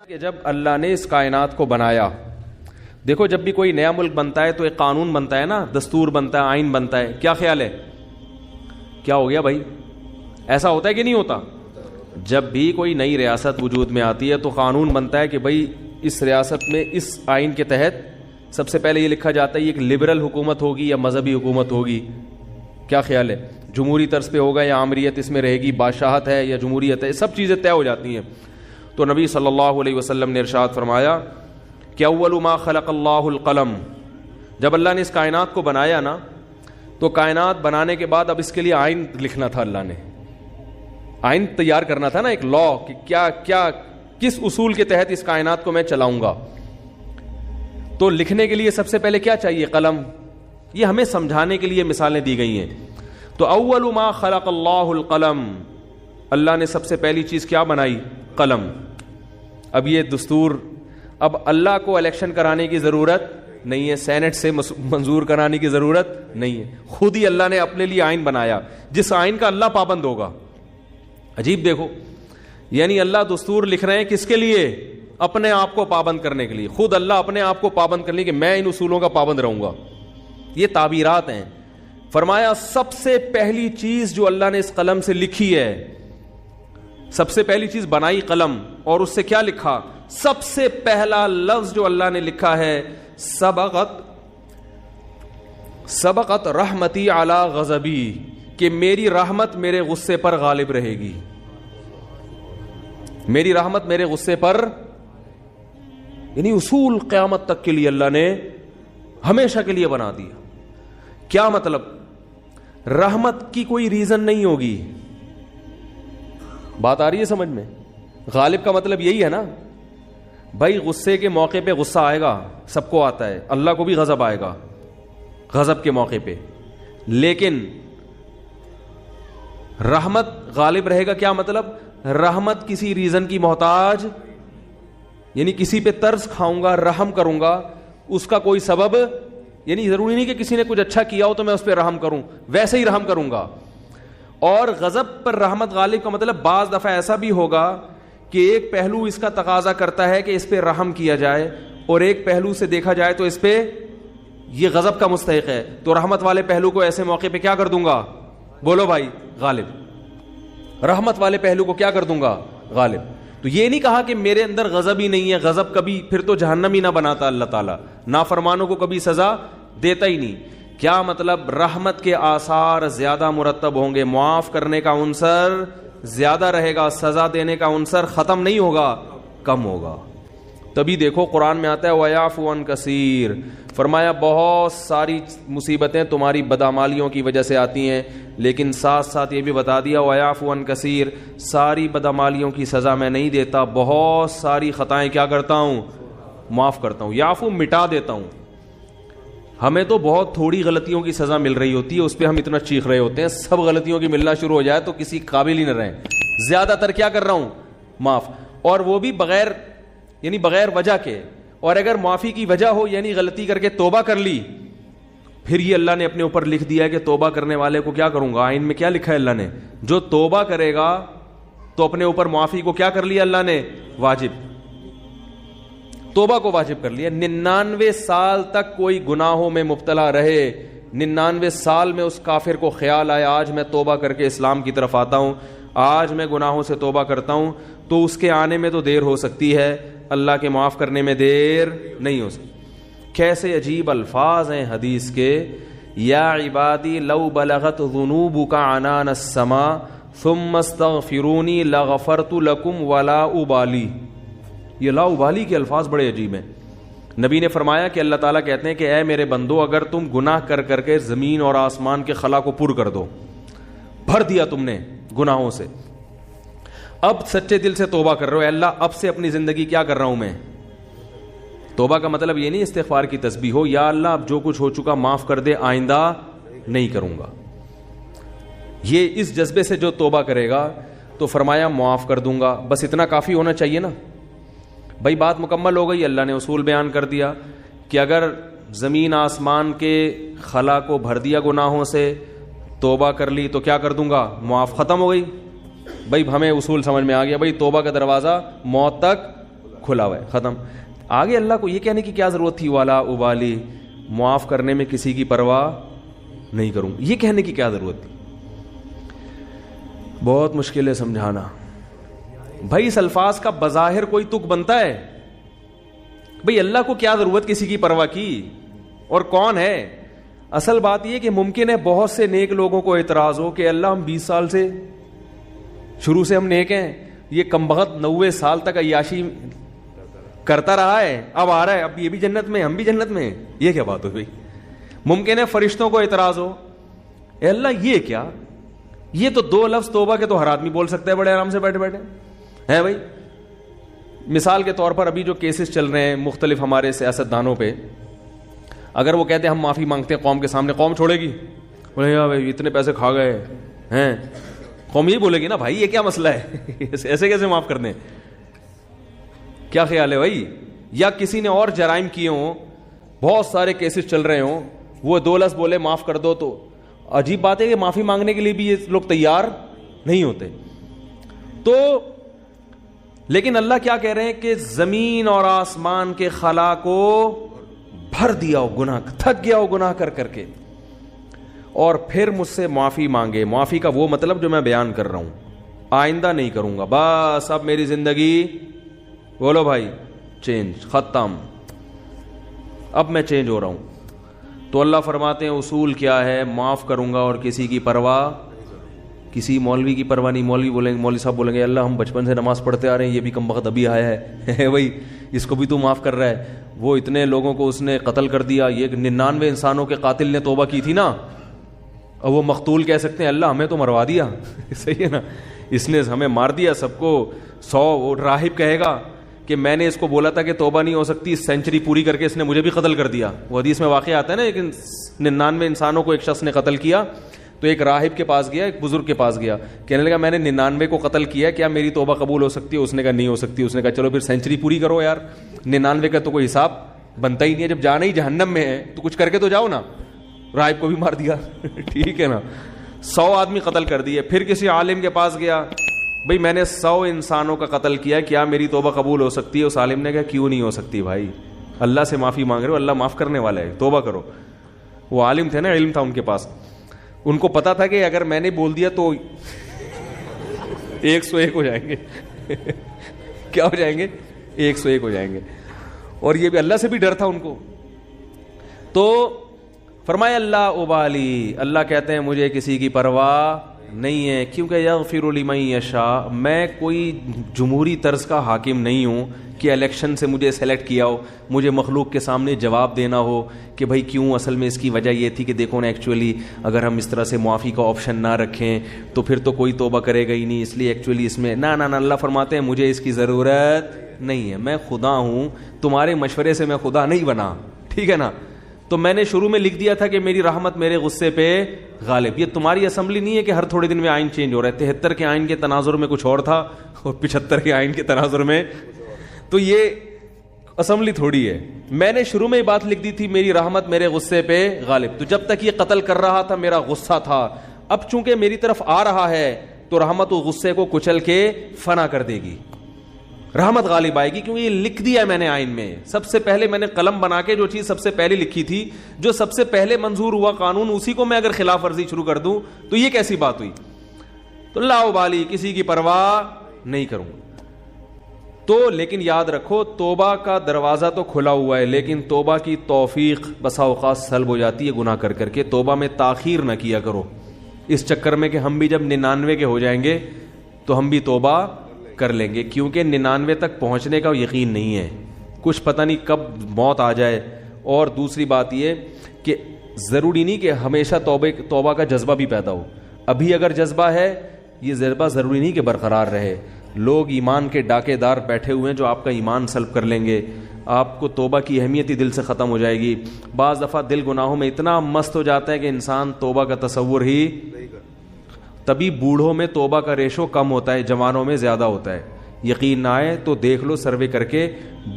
کہ جب اللہ نے اس کائنات کو بنایا، دیکھو جب بھی کوئی نیا ملک بنتا ہے تو ایک قانون بنتا ہے نا، دستور بنتا ہے، آئین بنتا ہے. کیا خیال ہے؟ کیا ہو گیا بھائی؟ ایسا ہوتا ہے کہ نہیں ہوتا؟ جب بھی کوئی نئی ریاست وجود میں آتی ہے تو قانون بنتا ہے کہ بھائی اس ریاست میں اس آئین کے تحت سب سے پہلے یہ لکھا جاتا ہے یہ ایک لبرل حکومت ہوگی یا مذہبی حکومت ہوگی. کیا خیال ہے؟ جمہوری طرز پہ ہوگا یا آمریت اس میں رہے گی، بادشاہت ہے یا جمہوریت ہے، سب چیزیں طے ہو جاتی ہیں. تو نبی صلی اللہ علیہ وسلم نے ارشاد فرمایا کہ اول ما خلق اللہ القلم، جب اللہ نے اس کائنات کو بنایا نا تو کائنات بنانے کے بعد اب اس کے لیے آئین لکھنا تھا، اللہ نے آئین تیار کرنا تھا نا، ایک لا کہ کیا کس اصول کے تحت اس کائنات کو میں چلاؤں گا. تو لکھنے کے لیے سب سے پہلے کیا چاہیے؟ قلم. یہ ہمیں سمجھانے کے لیے مثالیں دی گئی ہیں. تو اول ما خلق اللہ القلم، اللہ نے سب سے پہلی چیز کیا بنائی؟ قلم. اب یہ دستور، اب اللہ کو الیکشن کرانے کی ضرورت نہیں ہے، سینٹ سے منظور کرانے کی ضرورت نہیں ہے، خود ہی اللہ نے اپنے لیے آئین بنایا جس آئین کا اللہ پابند ہوگا. عجیب دیکھو، یعنی اللہ دستور لکھ رہے ہیں کس کے لیے؟ اپنے آپ کو پابند کرنے کے لیے. خود اللہ اپنے آپ کو پابند کرنے کے میں ان اصولوں کا پابند رہوں گا. یہ تعبیرات ہیں. فرمایا سب سے پہلی چیز جو اللہ نے اس قلم سے لکھی ہے، سب سے پہلی چیز بنائی قلم، اور اس سے کیا لکھا؟ سب سے پہلا لفظ جو اللہ نے لکھا ہے سبقت رحمتی علی غضبی، کہ میری رحمت میرے غصے پر غالب رہے گی. میری رحمت میرے غصے پر، یعنی اصول قیامت تک کے لیے اللہ نے ہمیشہ کے لیے بنا دیا. کیا مطلب؟ رحمت کی کوئی ریزن نہیں ہوگی. بات آ رہی ہے سمجھ میں؟ غالب کا مطلب یہی ہے نا بھائی، غصے کے موقع پہ غصہ آئے گا، سب کو آتا ہے، اللہ کو بھی غضب آئے گا غضب کے موقع پہ، لیکن رحمت غالب رہے گا. کیا مطلب؟ رحمت کسی ریزن کی محتاج، یعنی کسی پہ ترس کھاؤں گا، رحم کروں گا، اس کا کوئی سبب، یعنی ضروری نہیں کہ کسی نے کچھ اچھا کیا ہو تو میں اس پہ رحم کروں، ویسے ہی رحم کروں گا. اور غضب پر رحمت غالب کا مطلب بعض دفعہ ایسا بھی ہوگا کہ ایک پہلو اس کا تقاضا کرتا ہے کہ اس پہ رحم کیا جائے، اور ایک پہلو سے دیکھا جائے تو اس پہ یہ غضب کا مستحق ہے، تو رحمت والے پہلو کو ایسے موقع پہ کیا کر دوں گا؟ بولو بھائی، غالب. رحمت والے پہلو کو کیا کر دوں گا؟ غالب. تو یہ نہیں کہا کہ میرے اندر غضب ہی نہیں ہے، غضب کبھی پھر تو جہنم ہی نہ بناتا اللہ تعالیٰ، نافرمانوں کو کبھی سزا دیتا ہی نہیں. کیا مطلب؟ رحمت کے آثار زیادہ مرتب ہوں گے، معاف کرنے کا عنصر زیادہ رہے گا، سزا دینے کا عنصر ختم نہیں ہوگا، کم ہوگا. تبھی دیکھو قرآن میں آتا ہے وَيَعْفُو عَنْ كَثِيرٍ، فرمایا بہت ساری مصیبتیں تمہاری بدعمالیوں کی وجہ سے آتی ہیں، لیکن ساتھ ساتھ یہ بھی بتا دیا وَيَعْفُو عَنْ كَثِيرٍ، ساری بدعمالیوں کی سزا میں نہیں دیتا، بہت ساری خطائیں کیا کرتا ہوں؟ معاف کرتا ہوں. یعفو مٹا دیتا ہوں. ہمیں تو بہت تھوڑی غلطیوں کی سزا مل رہی ہوتی ہے، اس پہ ہم اتنا چیخ رہے ہوتے ہیں، سب غلطیوں کی ملنا شروع ہو جائے تو کسی قابل ہی نہ رہیں. زیادہ تر کیا کر رہا ہوں؟ معاف، اور وہ بھی بغیر، یعنی بغیر وجہ کے. اور اگر معافی کی وجہ ہو، یعنی غلطی کر کے توبہ کر لی، پھر یہ اللہ نے اپنے اوپر لکھ دیا ہے کہ توبہ کرنے والے کو کیا کروں گا. آئین میں کیا لکھا ہے اللہ نے؟ جو توبہ کرے گا تو اپنے اوپر معافی کو کیا کر لیا اللہ نے؟ واجب. توبہ کو واجب کر لیا. 99 سال تک کوئی گناہوں میں مبتلا رہے، 99 سال میں اس کافر کو خیال آیا آج میں توبہ کر کے اسلام کی طرف آتا ہوں، آج میں گناہوں سے توبہ کرتا ہوں، تو اس کے آنے میں تو دیر ہو سکتی ہے، اللہ کے معاف کرنے میں دیر نہیں ہو سکتی. کیسے عجیب الفاظ ہیں حدیث کے، یا عبادی لو بلغت ذنوبک عنان السماء ثم استغفرونی لغفرت لکم ولا ابالی. یہ لا ابالی کے الفاظ بڑے عجیب ہیں. نبی نے فرمایا کہ اللہ تعالیٰ کہتے ہیں کہ اے میرے بندو، اگر تم گناہ کر کر کے زمین اور آسمان کے خلا کو پر کر دو، بھر دیا تم نے گناہوں سے، اب سچے دل سے توبہ کر رہے ہو، اے اللہ اب سے اپنی زندگی کیا کر رہا ہوں میں؟ توبہ کا مطلب یہ نہیں استغفار کی تسبیح ہو، یا اللہ اب جو کچھ ہو چکا معاف کر دے، آئندہ نہیں کروں گا. یہ اس جذبے سے جو توبہ کرے گا تو فرمایا معاف کر دوں گا. بس اتنا کافی ہونا چاہیے نا بھائی. بات مکمل ہو گئی. اللہ نے اصول بیان کر دیا کہ اگر زمین آسمان کے خلا کو بھر دیا گناہوں سے، توبہ کر لی تو کیا کر دوں گا؟ معاف. ختم ہو گئی بھائی. ہمیں اصول سمجھ میں آ گیا بھائی. توبہ کا دروازہ موت تک کھلا ہوا ہے, ختم. آگے اللہ کو یہ کہنے کی کیا ضرورت تھی, والا ابالی, معاف کرنے میں کسی کی پرواہ نہیں کروں, یہ کہنے کی کیا ضرورت تھی؟ بہت مشکل ہے سمجھانا بھائی. اس الفاظ کا بظاہر کوئی تک بنتا ہے؟ بھئی اللہ کو کیا ضرورت کسی کی پرواہ کی, اور کون ہے؟ اصل بات یہ کہ ممکن ہے بہت سے نیک لوگوں کو اعتراض ہو کہ اللہ ہم 20 سال سے شروع سے ہم نیک ہیں, یہ کمبخت 90 سال تک عیاشی کرتا رہا ہے, اب آ رہا ہے, اب یہ بھی جنت میں, ہم بھی جنت میں, یہ کیا بات ہو بھائی؟ ممکن ہے فرشتوں کو اعتراض ہو, اے اللہ یہ کیا, یہ تو 2 لفظ توبہ کے تو ہر آدمی بول سکتا ہے بڑے آرام سے بیٹھے بیٹھے ہیں بھائی. مثال کے طور پر ابھی جو کیسز چل رہے ہیں مختلف ہمارے سیاستدانوں پہ, اگر وہ کہتے ہیں ہم معافی مانگتے ہیں قوم کے سامنے, قوم چھوڑے گی؟ بولے یار بھائی اتنے پیسے کھا گئے ہیں, قوم یہ بولے گی نا بھائی یہ کیا مسئلہ ہے, ایسے کیسے معاف کر دیں؟ کیا خیال ہے بھائی؟ یا کسی نے اور جرائم کیے ہوں, بہت سارے کیسز چل رہے ہوں, وہ 2 لفظ بولے معاف کر دو, تو عجیب بات ہے کہ معافی مانگنے کے لیے بھی یہ لوگ تیار نہیں ہوتے. تو لیکن اللہ کیا کہہ رہے ہیں کہ زمین اور آسمان کے خلا کو بھر دیا ہو گناہ, تھک گیا ہو گناہ کر کر کے, اور پھر مجھ سے معافی مانگے. معافی کا وہ مطلب جو میں بیان کر رہا ہوں, آئندہ نہیں کروں گا, بس اب میری زندگی بولو بھائی چینج, ختم, اب میں چینج ہو رہا ہوں. تو اللہ فرماتے ہیں اصول کیا ہے, معاف کروں گا اور کسی کی پرواہ, کسی مولوی کی پرواہ نہیں. مولوی بولیں گے, مولوی صاحب بولیں گے اللہ ہم بچپن سے نماز پڑھتے آ رہے ہیں, یہ بھی کم وقت ابھی آیا ہے بھائی اس کو بھی تو معاف کر رہا ہے, وہ اتنے لوگوں کو اس نے قتل کر دیا, یہ 99 انسانوں کے قاتل نے توبہ کی تھی نا, اور وہ مقتول کہہ سکتے ہیں اللہ ہمیں تو مروا دیا صحیح ہے نا, اس نے ہمیں مار دیا سب کو. 100 راہب کہے گا کہ میں نے اس کو بولا تھا کہ توبہ نہیں ہو سکتی, سینچری پوری کر کے اس نے مجھے بھی قتل کر دیا. وہ حدیث میں واقعہ آتا ہے نا, لیکن 99 انسانوں کو ایک شخص نے قتل کیا, تو ایک راہب کے پاس گیا, ایک بزرگ کے پاس گیا, کہنے لگا میں نے 99 کو قتل کیا, کیا میری توبہ قبول ہو سکتی ہے؟ اس نے کہا نہیں ہو سکتی. اس نے کہا چلو پھر سینچری پوری کرو یار, 99 کا تو کوئی حساب بنتا ہی نہیں ہے, جب جانا ہی جہنم میں ہے تو کچھ کر کے تو جاؤ نا. راہب کو بھی مار دیا ٹھیک ہے نا, 100 آدمی قتل کر دیے. پھر کسی عالم کے پاس گیا, بھئی میں نے 100 انسانوں کا قتل کیا, کیا میری توبہ قبول ہو سکتی ہے؟ اس عالم نے کہا کیوں نہیں ہو سکتی بھائی, اللہ سے معافی مانگ رہے ہو, اللہ معاف کرنے والا ہے, توبہ کرو. وہ عالم تھے نا, علم تھا ان کے پاس, ان کو پتا تھا کہ اگر میں نے بول دیا تو 101 ہو جائیں گے کیا ہو جائیں گے؟ 101 ہو جائیں گے. اور یہ بھی اللہ سے بھی ڈر تھا ان کو. تو فرمایا اللہ ابالی, اللہ کہتے ہیں مجھے کسی کی پرواہ نہیں ہے, کیونکہ یغفر لمن یشاء, میں کوئی جمہوری طرز کا حاکم نہیں ہوں کہ الیکشن سے مجھے سلیکٹ کیا ہو, مجھے مخلوق کے سامنے جواب دینا ہو کہ بھائی کیوں, اصل میں اس کی وجہ یہ تھی کہ دیکھو نا ایکچولی اگر ہم اس طرح سے معافی کا آپشن نہ رکھیں تو پھر تو کوئی توبہ کرے گا ہی نہیں, اس لیے ایکچولی اس میں نہ اللہ فرماتے ہیں مجھے اس کی ضرورت نہیں ہے, میں خدا ہوں, تمہارے مشورے سے میں خدا نہیں بنا, ٹھیک ہے نا. تو میں نے شروع میں لکھ دیا تھا کہ میری رحمت میرے غصے پہ غالب. یہ تمہاری اسمبلی نہیں ہے کہ ہر تھوڑے دن میں آئین چینج ہو رہا ہے. 73 کے آئین کے تناظر میں کچھ اور تھا اور 75 کے آئین کے تناظر میں, تو یہ اسمبلی تھوڑی ہے. میں نے شروع میں یہ بات لکھ دی تھی میری رحمت میرے غصے پہ غالب. تو جب تک یہ قتل کر رہا تھا میرا غصہ تھا, اب چونکہ میری طرف آ رہا ہے تو رحمت و غصے کو کچل کے فنا کر دے گی, رحمت غالب آئے گی, کیونکہ یہ لکھ دیا ہے میں نے آئین میں. سب سے پہلے میں نے قلم بنا کے جو چیز سب سے پہلے لکھی تھی, جو سب سے پہلے منظور ہوا قانون, اسی کو میں اگر خلاف ورزی شروع کر دوں تو یہ کیسی بات ہوئی. تو لا ابالی, کسی کی پرواہ نہیں کروں. تو لیکن یاد رکھو توبہ کا دروازہ تو کھلا ہوا ہے, لیکن توبہ کی توفیق بسا اوقات سلب ہو جاتی ہے گناہ کر کر کے. توبہ میں تاخیر نہ کیا کرو اس چکر میں کہ ہم بھی جب 99 کے ہو جائیں گے تو ہم بھی توبہ کر لیں گے, کیونکہ 99 تک پہنچنے کا یقین نہیں ہے, کچھ پتہ نہیں کب موت آ جائے. اور دوسری بات یہ کہ ضروری نہیں کہ ہمیشہ توبہ کا جذبہ بھی پیدا ہو. ابھی اگر جذبہ ہے, یہ جذبہ ضروری نہیں کہ برقرار رہے. لوگ ایمان کے ڈاکے دار بیٹھے ہوئے ہیں جو آپ کا ایمان سلب کر لیں گے, آپ کو توبہ کی اہمیت ہی دل سے ختم ہو جائے گی. بعض دفعہ دل گناہوں میں اتنا مست ہو جاتا ہے کہ انسان توبہ کا تصور ہی, تبھی بوڑھوں میں توبہ کا ریشو کم ہوتا ہے, جوانوں میں زیادہ ہوتا ہے. یقین نہ آئے تو دیکھ لو سروے کر کے,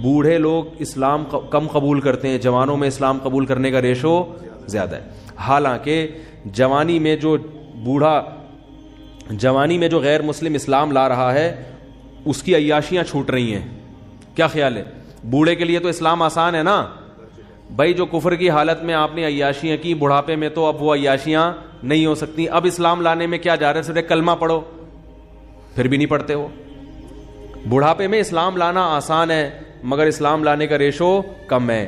بوڑھے لوگ اسلام کم قبول کرتے ہیں, جوانوں میں اسلام قبول کرنے کا ریشو زیادہ ہے. حالانکہ جوانی میں جو غیر مسلم اسلام لا رہا ہے اس کی عیاشیاں چھوٹ رہی ہیں کیا خیال ہے؟ بوڑھے کے لیے تو اسلام آسان ہے نا بھائی. جو کفر کی حالت میں آپ نے عیاشیاں کی, بڑھاپے میں تو اب وہ عیاشیاں نہیں ہو سکتی. اب اسلام لانے میں کیا جا رہا ہے, صرف کلمہ پڑھو, پھر بھی نہیں پڑھتے ہو. بڑھاپے میں اسلام لانا آسان ہے مگر اسلام لانے کا ریشو کم ہے.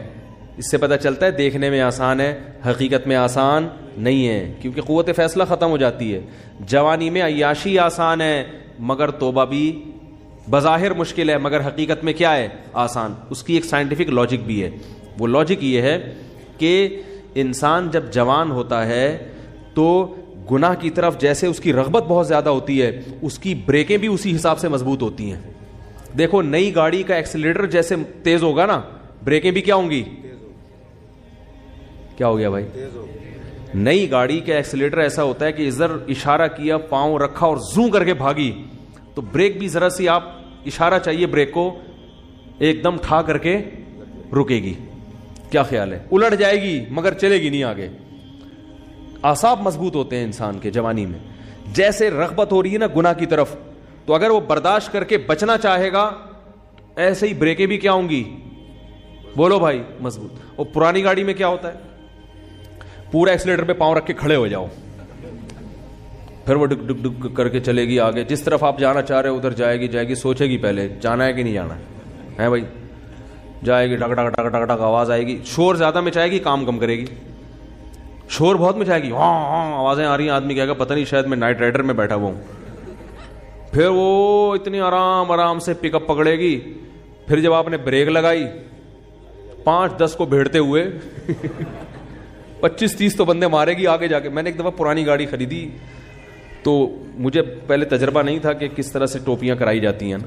اس سے پتہ چلتا ہے دیکھنے میں آسان ہے, حقیقت میں آسان نہیں ہے, کیونکہ قوت فیصلہ ختم ہو جاتی ہے. جوانی میں عیاشی آسان ہے مگر توبہ بھی بظاہر مشکل ہے, مگر حقیقت میں کیا ہے, آسان. اس کی ایک سائنٹیفک لاجک بھی ہے. وہ لاجک یہ ہے کہ انسان جب جوان ہوتا ہے تو گناہ کی طرف جیسے اس کی رغبت بہت زیادہ ہوتی ہے, اس کی بریکیں بھی اسی حساب سے مضبوط ہوتی ہیں. دیکھو نئی گاڑی کا ایکسیلیٹر جیسے تیز ہوگا نا, بریکیں بھی کیا ہوں گی, کیا ہو گیا بھائی, نئی گاڑی کا ایکسیلیٹر ایسا ہوتا ہے کہ ادھر اشارہ کیا, پاؤں رکھا اور زوں کر کے بھاگی, تو بریک بھی ذرا سی آپ اشارہ چاہیے بریک کو, ایک دم ٹھا کر کے رکے گی. کیا خیال ہے, الٹ جائے گی مگر چلے گی نہیں آگے. اعصاب مضبوط ہوتے ہیں انسان کے جوانی میں. جیسے رغبت ہو رہی ہے نا گناہ کی طرف, تو اگر وہ برداشت کر کے بچنا چاہے گا, ایسے ہی بریکیں بھی کیا ہوں گی, بولو بھائی, مضبوط. اور پرانی گاڑی میں کیا ہوتا ہے, پورا ایکسیلیٹر پہ پاؤں رکھ کے کھڑے ہو جاؤ, پھر وہ ڈک ڈک ڈک کر کے چلے گی آگے. جس طرف آپ جانا چاہ رہے ہو ادھر جائے گی, سوچے گی پہلے جانا ہے کہ نہیں جانا ہے بھائی, جائے گی, ٹک ٹک ٹک ٹک ٹک آواز آئے گی, شور زیادہ مچائے گی, کام کم کرے گی. شور بہت مچائے گی, ہاں ہاں آوازیں آ رہی ہیں, آدمی کہے گا پتہ نہیں شاید میں نائٹ رائڈر میں بیٹھا ہوا ہوں. پھر وہ اتنی آرام آرام سے پک اپ پکڑے گی. پھر جب آپ نے بریک لگائی, 5-10 کو بھیڑتے ہوئے 25-30 تو بندے مارے گی آگے جا کے. میں نے ایک دفعہ پرانی گاڑی خریدی تو مجھے پہلے تجربہ نہیں تھا کہ کس طرح سے ٹوپیاں کرائی جاتی ہیں.